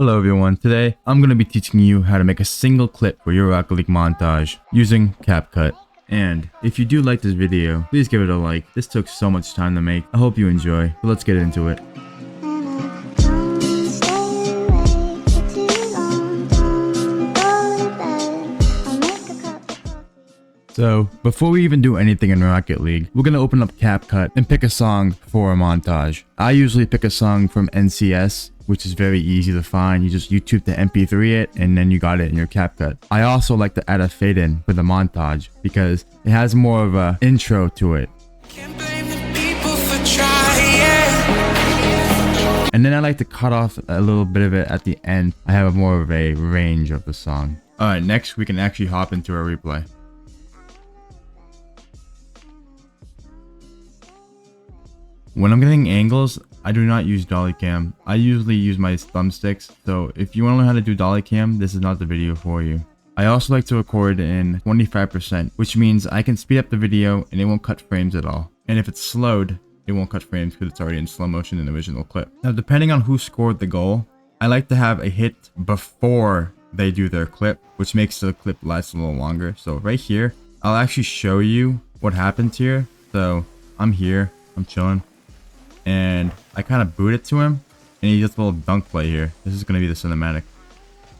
Hello everyone, today I'm going to be teaching you how to make a single clip for your Rocket League montage using Capcut. And if you do like this video, please give it a like. This took so much time to make. I hope you enjoy, so let's get into it. So, before we even do anything in Rocket League, we're going to open up Capcut and pick a song for a montage. I usually pick a song from NCS, which is very easy to find. You just YouTube to MP3 it, and then you got it in your Capcut. I also like to add a fade in for the montage because it has more of an intro to it. And then I like to cut off a little bit of it at the end. I have more of a range of the song. Alright, next we can actually hop into our replay. When I'm getting angles, I do not use dolly cam. I usually use my thumbsticks, so if you want to learn how to do dolly cam, this is not the video for you. I also like to record in 25%, which means I can speed up the video and it won't cut frames at all. And if it's slowed, it won't cut frames because it's already in slow motion in the original clip. Now, depending on who scored the goal, I like to have a hit before they do their clip, which makes the clip last a little longer. So right here, I'll actually show you what happens here. So I'm here, I'm chilling, and I kind of boot it to him, and he does a little dunk play here. This is going to be the cinematic.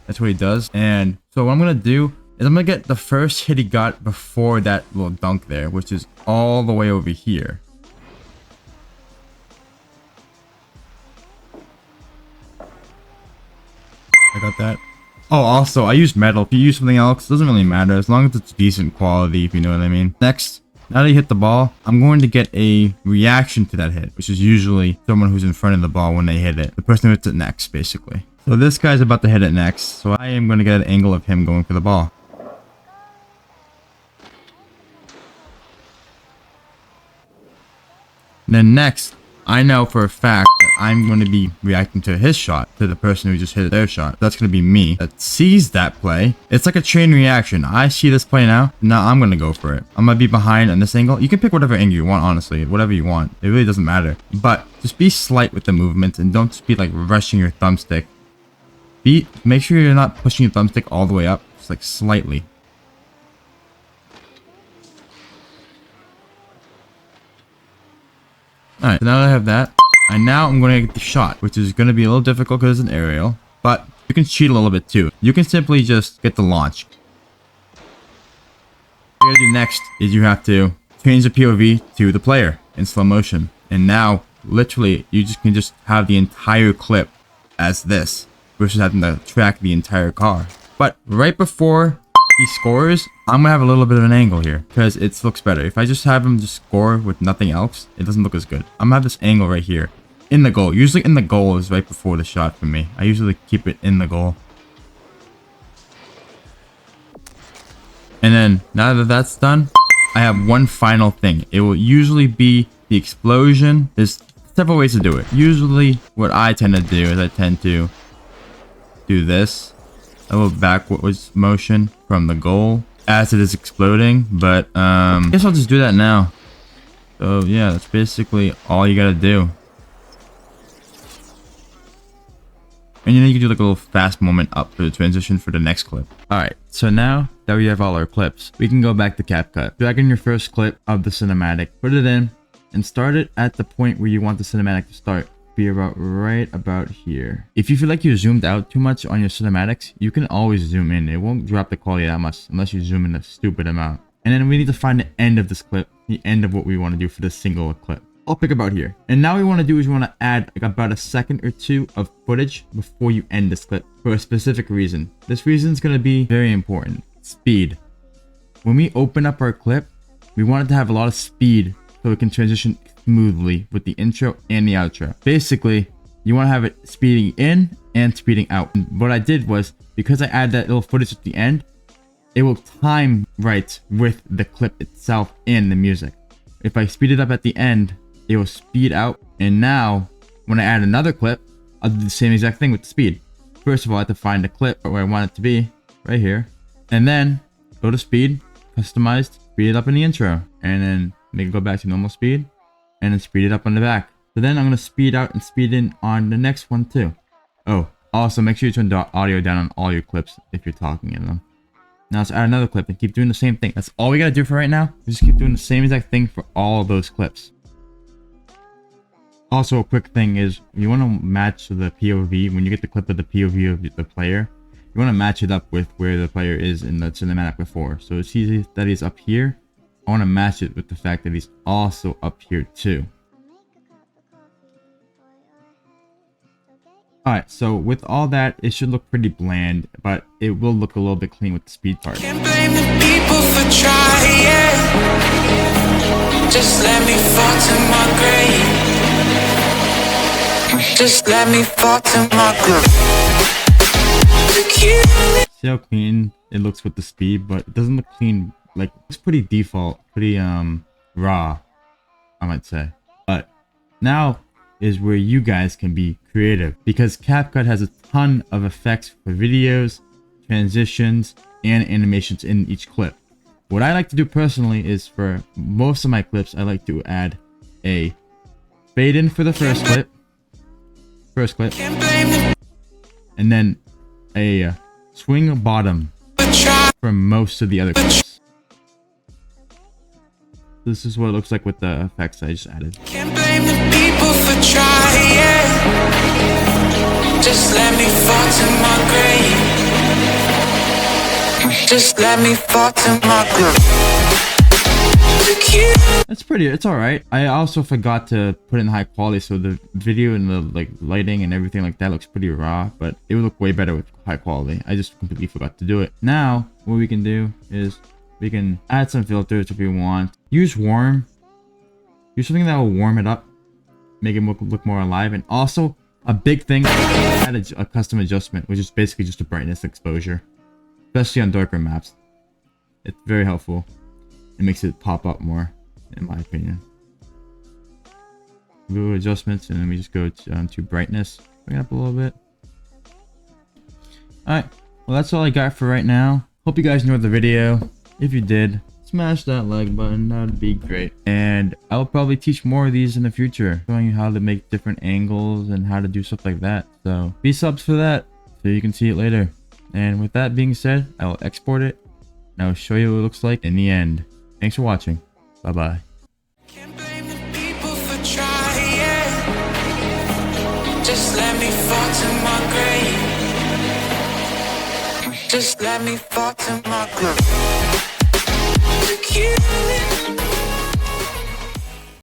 That's what he does. And so what I'm going to do is I'm going to get the first hit he got before that little dunk there, which is all the way over here. I got that. Oh, also, I use metal. If you use something else, it doesn't really matter as long as it's decent quality, if you know what I mean. Next, now that you hit the ball, I'm going to get a reaction to that hit, which is usually someone who's in front of the ball when they hit it. The person who hits it next, basically. So this guy's about to hit it next, so I am going to get an angle of him going for the ball. And then next, I know for a fact that I'm going to be reacting to his shot, to the person who just hit their shot. That's going to be me that sees that play. It's like a chain reaction. I see this play now I'm going to go for it. I'm going to be behind on this angle. You can pick whatever angle you want, honestly, whatever you want. It really doesn't matter. But just be slight with the movement and don't just be like rushing your thumbstick. Make sure you're not pushing your thumbstick all the way up, just like slightly. Alright, so now that I have that, and now I'm going to get the shot, which is going to be a little difficult because it's an aerial, but you can cheat a little bit too. You can simply just get the launch. What you gotta do next is you have to change the POV to the player in slow motion. And now, literally, you can just have the entire clip as this, versus having to track the entire car. But right before he scores, I'm gonna have a little bit of an angle here because it looks better. If I just have him just score with nothing else, it doesn't look as good. I'm gonna have this angle right here in the goal. Usually in the goal is right before the shot for me. I usually keep it in the goal. And then now that that's done, I have one final thing. It will usually be the explosion. There's several ways to do it. Usually what I tend to do is I tend to do this, a little backwards motion from the goal as it is exploding, but I guess I'll just do that now. So yeah, that's basically all you gotta do. And then you can do like a little fast moment up for the transition for the next clip. Alright, so now that we have all our clips, we can go back to Capcut. Drag in your first clip of the cinematic, put it in, and start it at the point where you want the cinematic to start. Be about right about here. If you feel like you zoomed out too much on your cinematics, you can always zoom in. It won't drop the quality that much unless you zoom in a stupid amount. And then we need to find the end of this clip, the end of what we want to do for this single clip. I'll pick about here. And now what we want to do is we want to add like about a second or two of footage before you end this clip for a specific reason. This reason is going to be very important. Speed. When we open up our clip, we want it to have a lot of speed so it can transition smoothly with the intro and the outro. Basically, you want to have it speeding in and speeding out. And what I did was, because I add that little footage at the end, it will time right with the clip itself and the music. If I speed it up at the end, it will speed out. And now, when I add another clip, I'll do the same exact thing with the speed. First of all, I have to find the clip where I want it to be, right here. And then, go to speed, customized, speed it up in the intro. And then make it go back to normal speed. And then speed it up on the back. So then I'm going to speed out and speed in on the next one too. Oh, Also, make sure you turn the audio down on all your clips if you're talking in them. Now let's add another clip and keep doing the same thing. That's all we gotta do for right now. Just keep doing the same exact thing for all of those clips. Also, a quick thing is, you want to match the POV. When you get the clip of the POV of the player, you want to match it up with where the player is in the cinematic before. So it's easy that he's up here. I want to match it with the fact that he's also up here too. Alright, so with all that, it should look pretty bland, but it will look a little bit clean with the speed part. Can't blame the people for trying. Just let me fall to my grave. Just let me fall to my grave. See how clean it looks with the speed, but it doesn't look clean. Like, it's pretty default, pretty raw, I might say. But now is where you guys can be creative, because Capcut has a ton of effects for videos, transitions, and animations in each clip. What I like to do personally is, for most of my clips, I like to add a fade in for the first clip, and then a swing bottom for most of the other clips. This is what it looks like with the effects I just added. Can't blame the people for trying. Just let me fall to my grave. Just let me fall to my grave. That's pretty, it's alright. I also forgot to put it in high quality, so the video and the like lighting and everything like that looks pretty raw, but it would look way better with high quality. I just completely forgot to do it. Now, what we can do is we can add some filters if we want. Use warm. Use something that will warm it up, make it look more alive. And also, a big thing, add a custom adjustment, which is basically just a brightness exposure, especially on darker maps. It's very helpful. It makes it pop up more, in my opinion. Go to adjustments, and then we just go to brightness. Bring it up a little bit. Alright, well that's all I got for right now. Hope you guys enjoyed the video. If you did, smash that like button, that would be great. And I'll probably teach more of these in the future, showing you how to make different angles and how to do stuff like that. So be subs for that, so you can see it later. And with that being said, I will export it, and I'll show you what it looks like in the end. Thanks for watching. Bye bye. Can't blame the people for trying. Just let me fall to my grave. Just let me fall to my grave.